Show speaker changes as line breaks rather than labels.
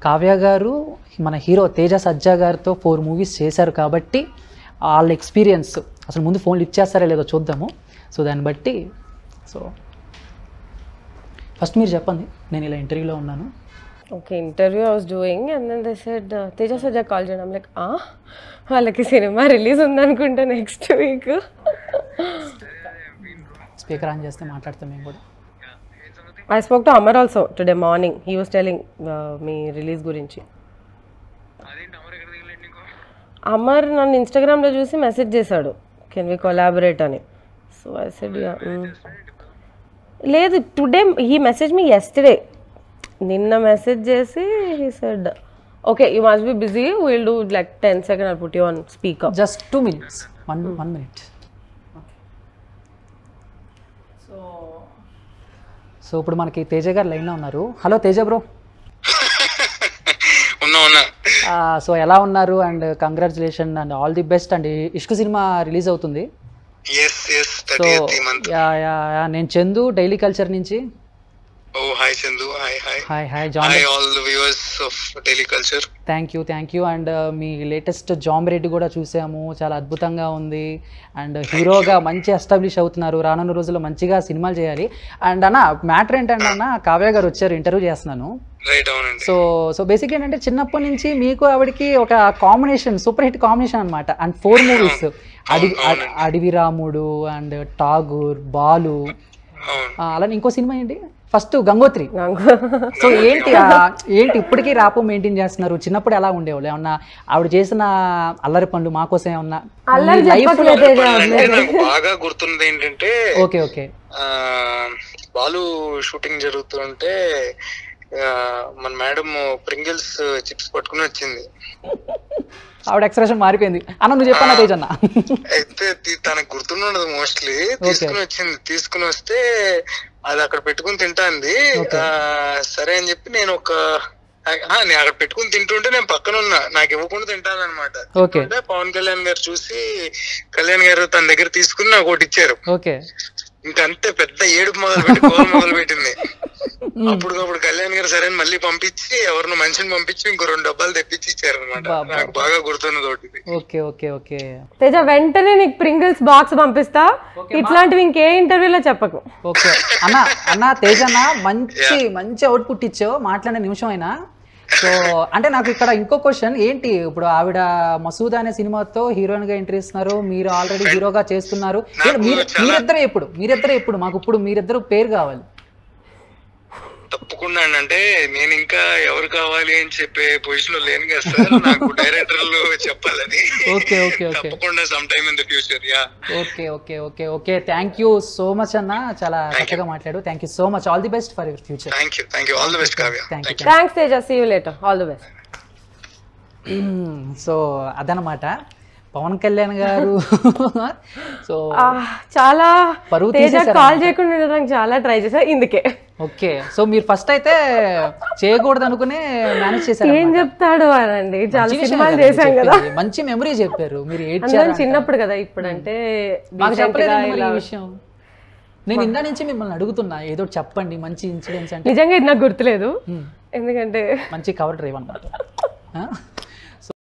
కావ్య గారు మన హీరో తేజ సజ్జా గారితో 4 మూవీస్ చేశారు కాబట్టి వాళ్ళ ఎక్స్పీరియన్స్ అసలు ముందు ఫోన్ లిఫ్ట్ చేస్తారో లేదో చూద్దాము. సో దాన్ని బట్టి ఫస్ట్ మీరు చెప్పండి, నేను ఇలా ఇంటర్వ్యూలో ఉన్నాను.
Okay, interview I was doing and then they said, Teja Sajja called you and I'm like, వాళ్ళకి సినిమా రిలీజ్ ఉందనుకుంటా నెక్స్ట్ వీక్.
స్పీకర్ ఆన్ చేస్తే మాట్లాడతాం మేము కూడా.
I spoke to Amar also today morning. He was telling me release గురించి. అమర్ నన్ను ఇన్స్టాగ్రామ్లో చూసి మెసేజ్ చేశాడు, కెన్ వి కొలాబరేట్ అని. సో ఐ సెడ్ లేదు, today he message me yesterday. నిన్న మెసేజ్ చేసి he said okay you must be busy, will do like 10 seconds I'll put you on speaker.
Just 2 minutes, 1 minute. So ఇప్పుడు మనకి తేజ గారు లైన్లో ఉన్నారు. Hello Teja bro. So ఎలా ఉన్నారు? And congratulation and all the best. And Ishq సినిమా release అవుతుంది. So నేను చందు డైలీ కల్చర్ నుంచి.
Hi Chandu.
Hi John.
All the viewers of Daily Culture.
Thank you. And మీ లేటెస్ట్ జాంబ్ రెడ్డి కూడా చూసాము, చాలా అద్భుతంగా ఉంది. అండ్ హీరోగా మంచి ఎస్టాబ్లిష్ అవుతున్నారు. రానున్న రోజుల్లో మంచిగా సినిమాలు చేయాలి. అండ్ అన్న మ్యాటర్ ఏంటంటే అన్న, కావ్య గారు వచ్చారు, ఇంటర్వ్యూ చేస్తున్నాను. సో బేసిక్ ఏంటంటే చిన్నప్పటి నుంచి మీకు ఆవిడకి ఒక కాంబినేషన్, సూపర్ హిట్ కాంబినేషన్ అనమాట. అండ్ 4 మూవీస్, అడవి రాముడు అండ్ ఠాగూర్, బాలు, అలానే ఇంకో సినిమా ఏంటి ఫస్ట్ గంగోత్రి. సో ఏంటి ఇప్పటికీ ర్యాప్ మెయింటైన్ చేస్తున్నారు? చిన్నప్పుడు ఎలా ఉండేవాళ్ళు? ఏమన్నా ఆవిడ చేసిన అల్లరి పనులు మా కోసం ఏమన్నా
బాగా గుర్తుంది ఏంటంటే,
ఓకే
బాలు షూటింగ్ జరుగుతుంటే మన మేడం ప్రింగిల్స్ చిప్స్ పట్టుకుని వచ్చింది.
ఆవిడ ఎక్స్ప్రెషన్ మారిపోయింది. అన్న నువ్వు చెప్పాను తేజ్ అన్న.
అయితే తనకు గుర్తుండదు మోస్ట్లీ. తీసుకుని వస్తే అది అక్కడ పెట్టుకుని తింటాంది. సరే అని చెప్పి నేను అక్కడ పెట్టుకుని తింటుంటే నేను పక్కన ఉన్నా, నాకు ఇవ్వకుండా తింటాను అనమాట. పవన్ కళ్యాణ్ గారు చూసి కళ్యాణ్ గారు తన దగ్గర తీసుకుని నాకు ఒకటి ఇచ్చారు. ఇంకంతే పెద్ద ఏడుపు మొదలు పెట్టింది. అప్పుడు కళ్యాణ్ గారు సరే మళ్ళీ పంపించి ఎవరినో మనిషిని పంపించి ఇంకో 2 డబ్బాలు తెప్పించి ఇచ్చారు అనమాట. నాకు బాగా గుర్తున్నది ఒకటి.
ఓకే తేజ, వెంటనే నీకు ప్రింగిల్స్ బాక్స్ పంపిస్తా. ఇట్లాంటివి ఇంకే ఇంటర్వ్యూలో చెప్పకు.
ఓకే అన్న తేజ అన్న, మంచి అవుట్పుట్ ఇచ్చావు మాట్లాడే నిమిషం అయినా. సో అంటే నాకు ఇక్కడ ఇంకో క్వశ్చన్ ఏంటి, ఇప్పుడు ఆవిడ మసూద్ అనే సినిమాతో హీరోయిన్ గా ఎంట్రీ ఇస్తున్నారు, మీరు ఆల్రెడీ హీరోగా చేస్తున్నారు. మీరిద్దరే ఎప్పుడు మాకు ఇప్పుడు మీరిద్దరు పేరు కావాలి.
తప్పకుండా అంటే నేను ఇంకా ఎవరు కావాలి అని చెప్పే పొజిషన్ లో లేను కదా సార్, నాకు డైరెక్టర్లు చెప్పాలని. తప్పకుండా some time in the future.
Okay thank you so much అన్న, చాలా చక్కగా మాట్లాడు. Thank you so much. All the best for your future.
Thank you all the best Kavya.
Thanks Teja, see you later. All the best.
So అదనమాట పవన్ కళ్యాణ్ గారు. So
చాలా Teja call చేయకుండా ఉండడానికి చాలా ట్రై చేశా ఇందుకే.
ఓకే సో మీరు ఫస్ట్ అయితే చేయకూడదు అనుకునే మేనేజ్ చేశారు.
ఏం చెప్తాడు అనండి, చాలా సినిమాలు చేశాం కదా.
మంచి మెమరీ చెప్పారు. మీరు
చిన్నప్పుడు కదా, ఇప్పుడు అంటే
మాకు చెప్పలేదు ఈ విషయం. నేను ఇందా నుంచి మిమ్మల్ని అడుగుతున్నా ఏదో చెప్పండి మంచి ఇన్సిడెంట్స్ అంటే.
నిజంగా ఇది నాకు గుర్తులేదు, ఎందుకంటే
మంచి కవర్ డ్రైవ్ అన్నమాట.